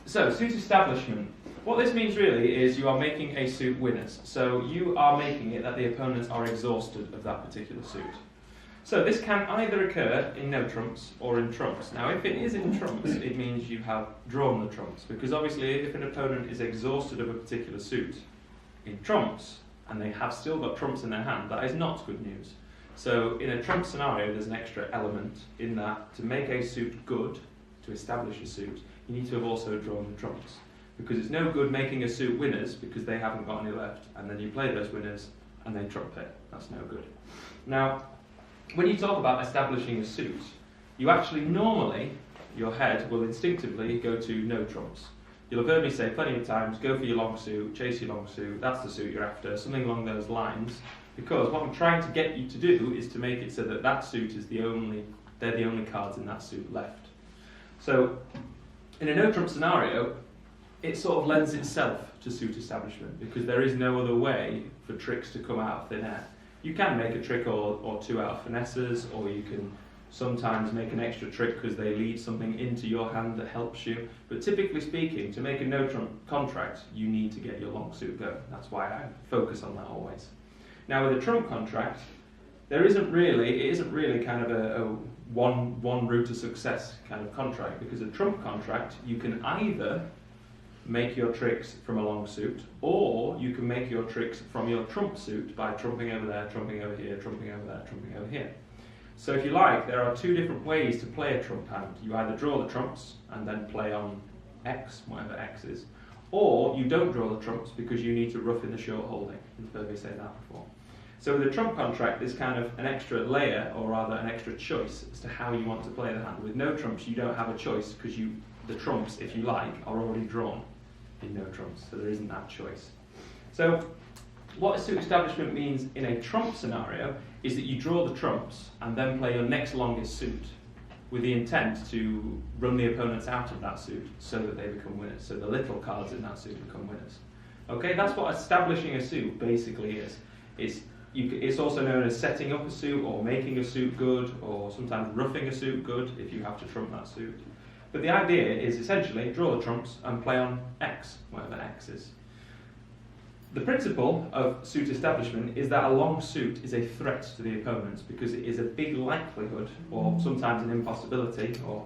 So, suit establishment. What this means really is you are making a suit winners. So you are making it that the opponents are exhausted of that particular suit. So this can either occur in no trumps or in trumps. Now if it is in trumps, it means you have drawn the trumps, because obviously if an opponent is exhausted of a particular suit in trumps, and they have still got trumps in their hand, that is not good news. So in a trump scenario, there's an extra element in that to make a suit good, to establish a suit, you need to have also drawn the trumps. Because it's no good making a suit winners because they haven't got any left, and then you play those winners and they trump it. That's no good. Now, when you talk about establishing a suit, you actually normally, your head will instinctively go to no trumps. You'll have heard me say plenty of times, go for your long suit, chase your long suit, that's the suit you're after, something along those lines. Because what I'm trying to get you to do is to make it so that that suit is they're the only cards in that suit left. So, in a no trump scenario, it sort of lends itself to suit establishment because there is no other way for tricks to come out of thin air. You can make a trick or two out of finesses, or you can sometimes make an extra trick because they lead something into your hand that helps you. But typically speaking, to make a no trump contract, you need to get your long suit going. That's why I focus on that always. Now with a trump contract, it isn't really kind of a one route to success kind of contract, because a trump contract, you can either make your tricks from a long suit, or you can make your tricks from your trump suit by trumping over there, trumping over here, trumping over there, trumping over here. So if you like, there are two different ways to play a trump hand. You either draw the trumps and then play on X, whatever X is, or you don't draw the trumps because you need to rough in the short holding. You've heard me say that before. So with a trump contract, there's kind of an extra layer, or rather an extra choice as to how you want to play the hand. With no trumps, you don't have a choice because the trumps, if you like, are already drawn in no trumps, so there isn't that choice. So what a suit establishment means in a trump scenario is that you draw the trumps and then play your next longest suit with the intent to run the opponents out of that suit so that they become winners, so the little cards in that suit become winners. Okay, that's what establishing a suit basically is. It's also known as setting up a suit, or making a suit good, or sometimes roughing a suit good if you have to trump that suit. But the idea is essentially draw the trumps and play on X, whatever X is. The principle of suit establishment is that a long suit is a threat to the opponents because it is a big likelihood, or sometimes an impossibility, or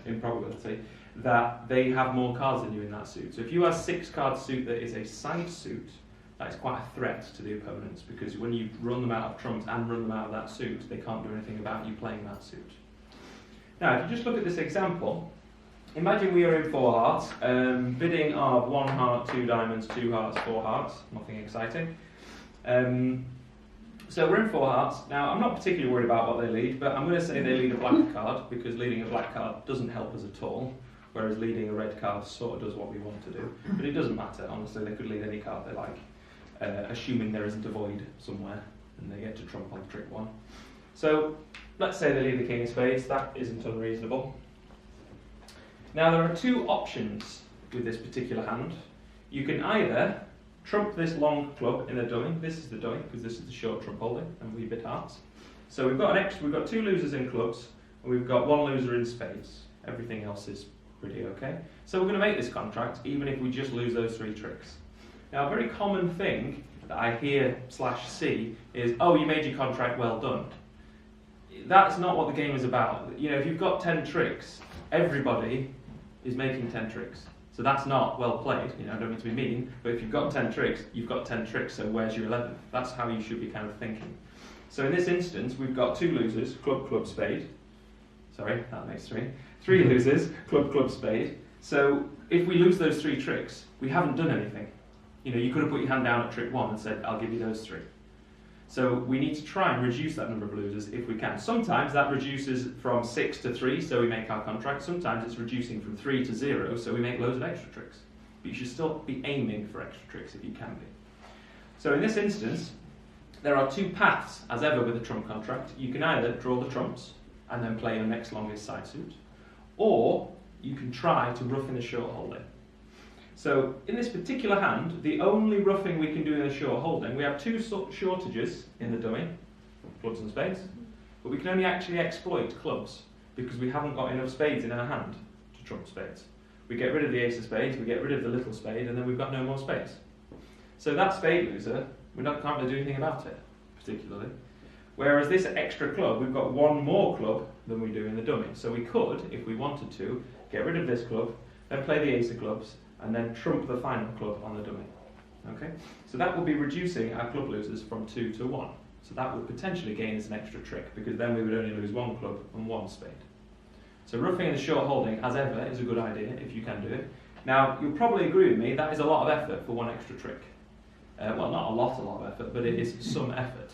improbability, that they have more cards than you in that suit. So if you have a 6-card suit that is a side suit, that is quite a threat to the opponents, because when you run them out of trumps and run them out of that suit, they can't do anything about you playing that suit. Now, if you just look at this example, imagine we are in 4 hearts, bidding of 1 heart, 2 diamonds, 2 hearts, 4 hearts, nothing exciting. So we're in 4 hearts. Now, I'm not particularly worried about what they lead, but I'm going to say they lead a black card, because leading a black card doesn't help us at all, whereas leading a red card sort of does what we want to do. But it doesn't matter, honestly, they could lead any card they like, assuming there isn't a void somewhere, and they get to trump on trick 1. So, let's say they lead the king of spades. That isn't unreasonable. Now there are 2 options with this particular hand. You can either trump this long club in a dummy. This is the dummy because this is the short trump holding, and we bid hearts. So we've got 2 losers in clubs, and we've got 1 loser in spades. Everything else is pretty okay. So we're going to make this contract even if we just lose those 3 tricks. Now a very common thing that I hear / see is, oh, you made your contract, well done. That's not what the game is about. You know, if you've got 10 tricks, everybody is making 10 tricks. So that's not well played. You know, I don't mean to be mean, but if you've got 10 tricks, you've got 10 tricks, so where's your 11th? That's how you should be kind of thinking. So in this instance, we've got 2 losers, club, club, spade. Sorry, that makes 3. 3 losers, club, club, spade. So if we lose those 3 tricks, we haven't done anything. You know, you could have put your hand down at trick 1 and said, I'll give you those 3. So we need to try and reduce that number of losers if we can. Sometimes that reduces from 6 to 3, so we make our contract. Sometimes it's reducing from 3 to 0, so we make loads of extra tricks. But you should still be aiming for extra tricks if you can be. So in this instance, there are 2 paths, as ever with a trump contract. You can either draw the trumps and then play your next longest side suit, or you can try to rough in the short holding. So in this particular hand, the only roughing we can do in the short holding, we have 2 shortages in the dummy, clubs and spades, but we can only actually exploit clubs because we haven't got enough spades in our hand to trump spades. we get rid of the ace of spades, we get rid of the little spade, and then we've got no more spades. So that spade loser, can't really do anything about it, particularly. Whereas this extra club, we've got one more club than we do in the dummy. So we could, if we wanted to, get rid of this club, then play the ace of clubs, and then trump the final club on the dummy. Okay? So that would be reducing our club losers from 2 to 1. So that would potentially gain us an extra trick, because then we would only lose one club and one spade. So roughing the short holding, as ever, is a good idea, if you can do it. Now, you'll probably agree with me, that is a lot of effort for one extra trick. Well, not a lot of effort, but it is some effort.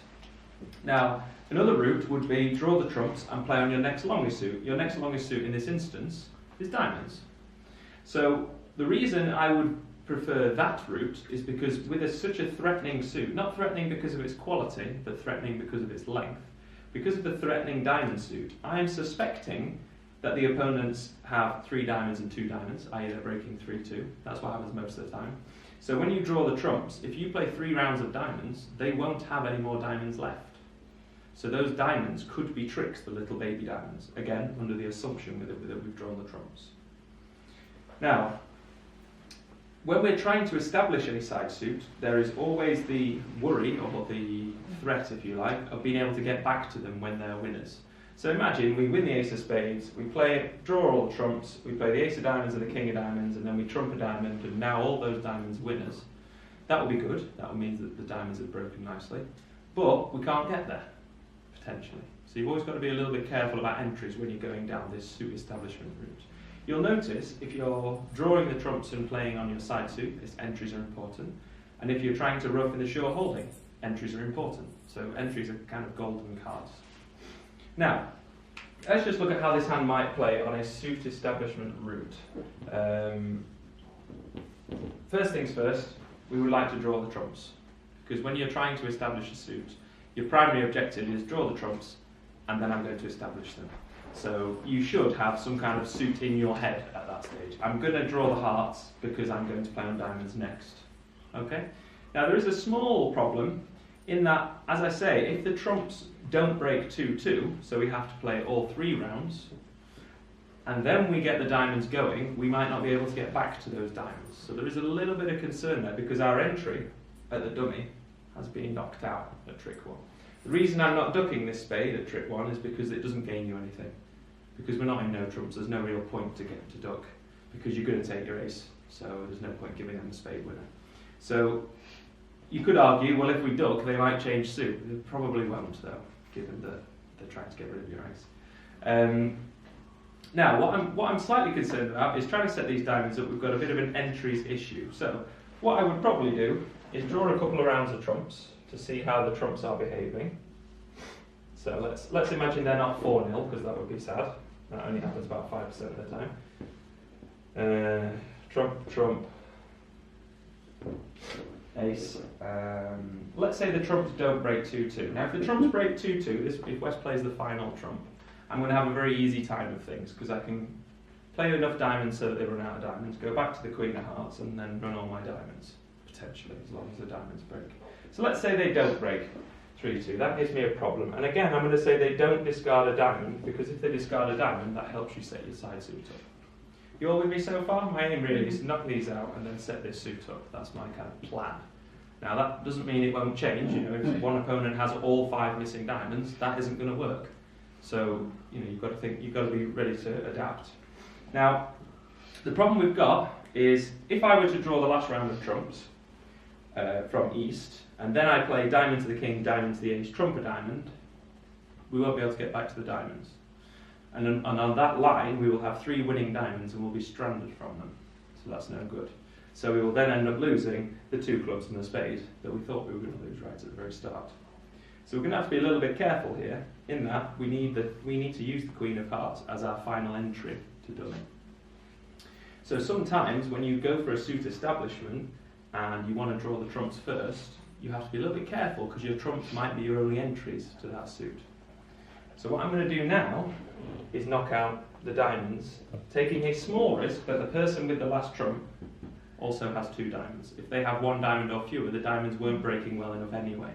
Now, another route would be draw the trumps and play on your next longest suit. Your next longest suit in this instance is diamonds. So the reason I would prefer that route is because with such a threatening suit, not threatening because of its quality, but threatening because of its length, because of the threatening diamond suit, I am suspecting that the opponents have 3 diamonds and 2 diamonds, i.e. they're breaking 3-2. That's what happens most of the time. So when you draw the trumps, if you play 3 rounds of diamonds, they won't have any more diamonds left. So those diamonds could be tricks, the little baby diamonds, again, under the assumption that we've drawn the trumps. Now, when we're trying to establish a side suit, there is always the worry, or the threat, if you like, of being able to get back to them when they're winners. So imagine we win the ace of spades, we draw all the trumps, we play the ace of diamonds and the king of diamonds, and then we trump a diamond, and now all those diamonds winners. That would be good. That would mean that the diamonds have broken nicely. But we can't get there, potentially. So you've always got to be a little bit careful about entries when you're going down this suit establishment route. You'll notice if you're drawing the trumps and playing on your side suit, entries are important. And if you're trying to rough in the short holding, entries are important. So entries are kind of golden cards. Now, let's just look at how this hand might play on a suit establishment route. First things first, we would like to draw the trumps. Because when you're trying to establish a suit, your primary objective is draw the trumps, and then I'm going to establish them. So you should have some kind of suit in your head at that stage. I'm going to draw the hearts because I'm going to play on diamonds next. Okay? Now there is a small problem in that, as I say, if the trumps don't break 2-2, so we have to play all 3 rounds, and then we get the diamonds going, we might not be able to get back to those diamonds. So there is a little bit of concern there because our entry at the dummy has been knocked out at trick 1. The reason I'm not ducking this spade at trick 1 is because it doesn't gain you anything. Because we're not in no trumps, there's no real point to get to duck, because you're going to take your ace, so there's no point giving them the spade winner. So you could argue, well, if we duck, they might change suit. They probably won't, though, given that they're trying to get rid of your ace. Now, what I'm slightly concerned about is trying to set these diamonds up. We've got a bit of an entries issue. So what I would probably do is draw a couple of rounds of trumps to see how the trumps are behaving. So let's imagine they're not 4-0, because that would be sad. That only happens about 5% of the time. Trump, ace. Let's say the trumps don't break 2-2. Now, if the trumps break 2-2, if West plays the final trump, I'm going to have a very easy time of things, because I can play enough diamonds so that they run out of diamonds, go back to the queen of hearts, and then run all my diamonds, potentially, as long as the diamonds break. So let's say they don't break 3-2. That gives me a problem. And again, I'm going to say they don't discard a diamond, because if they discard a diamond, that helps you set your side suit up. You all with me so far? My aim really is to knock these out and then set this suit up. That's my kind of plan. Now that doesn't mean it won't change. If one opponent has all 5 missing diamonds, that isn't going to work. So you've got to be ready to adapt. Now, the problem we've got is if I were to draw the last round of trumps from east, and then I play diamond to the king, diamond to the ace, trump a diamond, we won't be able to get back to the diamonds. And on that line, we will have 3 winning diamonds and we'll be stranded from them. So that's no good. So we will then end up losing the 2 clubs and the spade that we thought we were going to lose right at the very start. So we're going to have to be a little bit careful here, in that we need to use the queen of hearts as our final entry to dummy. So sometimes when you go for a suit establishment and you want to draw the trumps first, you have to be a little bit careful because your trumps might be your only entries to that suit. So what I'm going to do now is knock out the diamonds, taking a small risk that the person with the last trump also has 2 diamonds. If they have 1 diamond or fewer, the diamonds weren't breaking well enough anyway.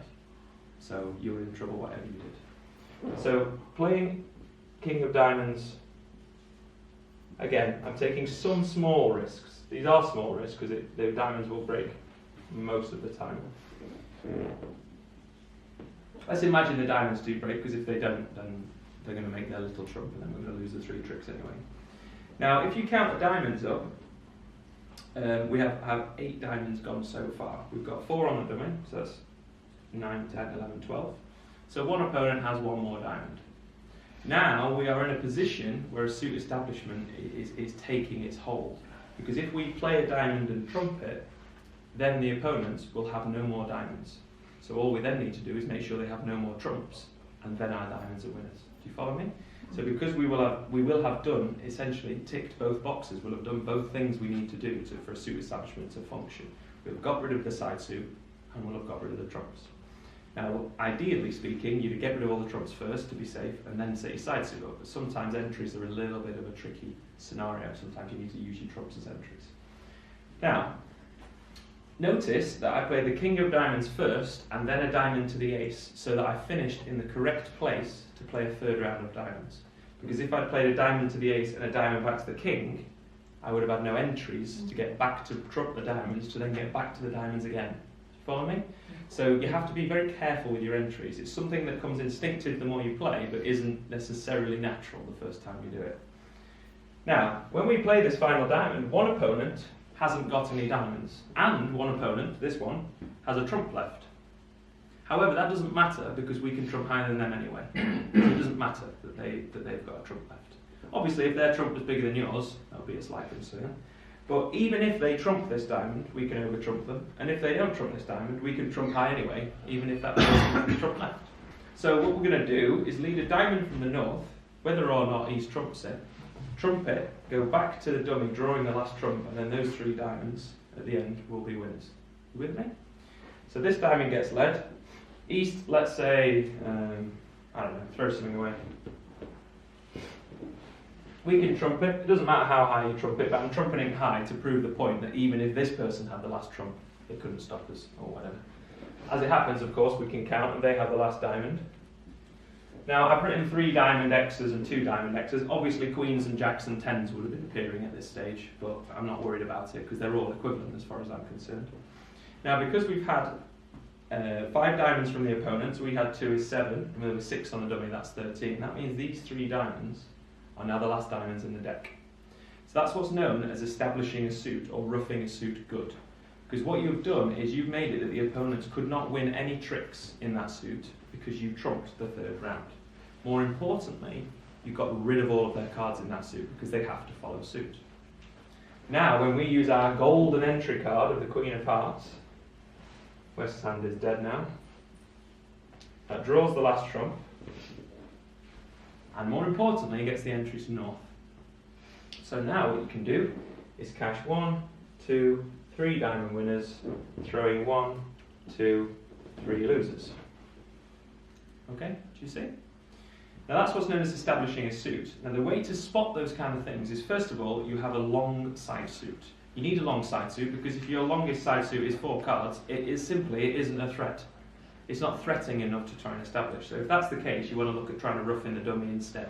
So you were in trouble whatever you did. So playing king of diamonds again, I'm taking some small risks. These are small risks because the diamonds will break most of the time. Let's imagine the diamonds do break, because if they don't, then they're going to make their little trump, and then we're going to lose the 3 tricks anyway. Now, if you count the diamonds up, we have 8 diamonds gone so far. We've got 4 on the dummy, so that's 9, 10, 11, 12. So one opponent has 1 more diamond. Now we are in a position where a suit establishment is taking its hold. Because if we play a diamond and trump it, then the opponents will have no more diamonds. So all we then need to do is make sure they have no more trumps, and then our diamonds are winners. Do you follow me? So because we will have done, essentially ticked both boxes, we'll have done both things we need to do for a suit establishment to function. We'll have got rid of the side suit, and we'll have got rid of the trumps. Now, ideally speaking, you'd get rid of all the trumps first to be safe, and then set your side suit up. But sometimes entries are a little bit of a tricky scenario. Sometimes you need to use your trumps as entries. Now, notice that I played the king of diamonds first, and then a diamond to the ace, so that I finished in the correct place to play a 3rd round of diamonds. Because if I'd played a diamond to the ace and a diamond back to the king, I would have had no entries to get back to trump the diamonds, to then get back to the diamonds again. Do you follow me? So you have to be very careful with your entries. It's something that comes instinctive the more you play, but isn't necessarily natural the first time you do it. Now, when we play this final diamond, one opponent hasn't got any diamonds, and one opponent, this one, has a trump left. However, that doesn't matter because we can trump higher than them anyway. So it doesn't matter that they've got a trump left. Obviously, if their trump was bigger than yours, that would be a slight concern. But even if they trump this diamond, we can over-trump them. And if they don't trump this diamond, we can trump high anyway, even if that person has a trump left. So what we're going to do is lead a diamond from the north, whether or not he's trumps it, trump it, go back to the dummy, drawing the last trump, and then those 3 diamonds at the end will be winners. You with me? So this diamond gets led. East, let's say, I don't know, throw something away. We can trump it. It doesn't matter how high you trump it, but I'm trumping it high to prove the point that even if this person had the last trump, they couldn't stop us, or whatever. As it happens, of course, we can count, and they have the last diamond. Now, I've written 3 diamond X's and 2 diamond X's. Obviously, queens and jacks and 10s would have been appearing at this stage, but I'm not worried about it, because they're all equivalent as far as I'm concerned. Now, because we've had 5 diamonds from the opponent, so we had 2 is 7, and there was 6 on the dummy, that's 13. That means these 3 diamonds are now the last diamonds in the deck. So that's what's known as establishing a suit, or roughing a suit good. Because what you've done is you've made it that the opponents could not win any tricks in that suit because you trumped the 3rd round. More importantly, you got rid of all of their cards in that suit because they have to follow suit. Now, when we use our golden entry card of the Queen of Hearts, West's hand is dead now, that draws the last trump, and more importantly, gets the entries to north. So now what you can do is cash 1, 2, 3 diamond winners, throwing 1, 2, 3 losers. Okay, do you see? Now that's what's known as establishing a suit. Now the way to spot those kind of things is, first of all, you have a long side suit. You need a long side suit because if your longest side suit is 4 cards, it isn't a threat. It's not threatening enough to try and establish. So if that's the case, you want to look at trying to rough in the dummy instead.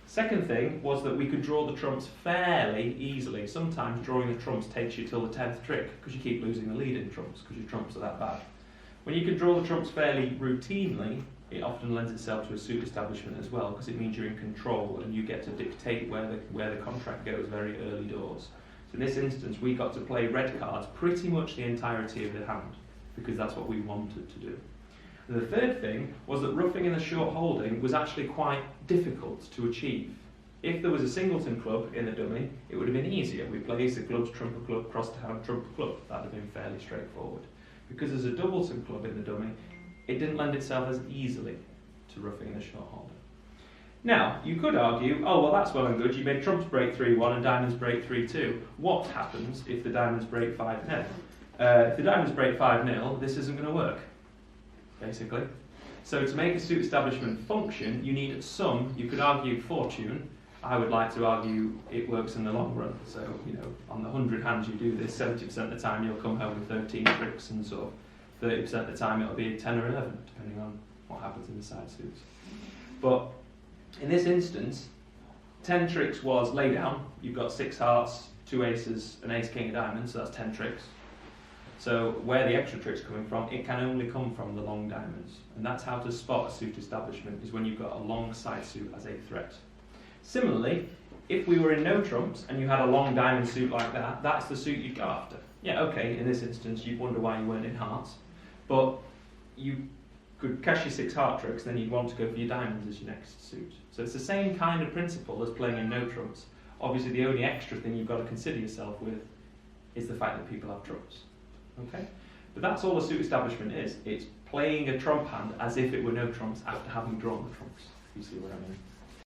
Second thing was that we could draw the trumps fairly easily. Sometimes drawing the trumps takes you till the 10th trick because you keep losing the lead in trumps because your trumps are that bad. When you can draw the trumps fairly routinely, it often lends itself to a suit establishment as well because it means you're in control and you get to dictate where the contract goes very early doors. So in this instance, we got to play red cards pretty much the entirety of the hand because that's what we wanted to do. And the third thing was that roughing in the short holding was actually quite difficult to achieve. If there was a singleton club in the dummy, it would have been easier. We play ace of clubs, trump a club, cross to hand, trump a club. That would have been fairly straightforward. Because there's a doubleton club in the dummy, it didn't lend itself as easily to roughing in the short holding. Now, you could argue, oh, well, that's well and good. You made trumps break 3-1 and diamonds break 3-2. What happens if the diamonds break 5-0? If the diamonds break 5-0, this isn't going to work, basically. So to make a suit establishment function, you need some, you could argue, fortune. I would like to argue it works in the long run. So, on the 100 hands you do this, 70% of the time you'll come home with 13 tricks, and sort of 30% of the time it'll be 10 or 11, depending on what happens in the side suits. But in this instance, 10 tricks was lay down. You've got 6 hearts, 2 aces, an ace, king of diamonds, so that's 10 tricks. So where the extra trick's coming from, it can only come from the long diamonds. And that's how to spot a suit establishment, is when you've got a long side suit as a threat. Similarly, if we were in no trumps and you had a long diamond suit like that, that's the suit you'd go after. Yeah, okay, in this instance you'd wonder why you weren't in hearts, but you could cash your 6 heart tricks, then you'd want to go for your diamonds as your next suit. So it's the same kind of principle as playing in no trumps. Obviously the only extra thing you've got to consider yourself with is the fact that people have trumps. Okay? But that's all a suit establishment is. It's playing a trump hand as if it were no trumps after having drawn the trumps. You see what I mean?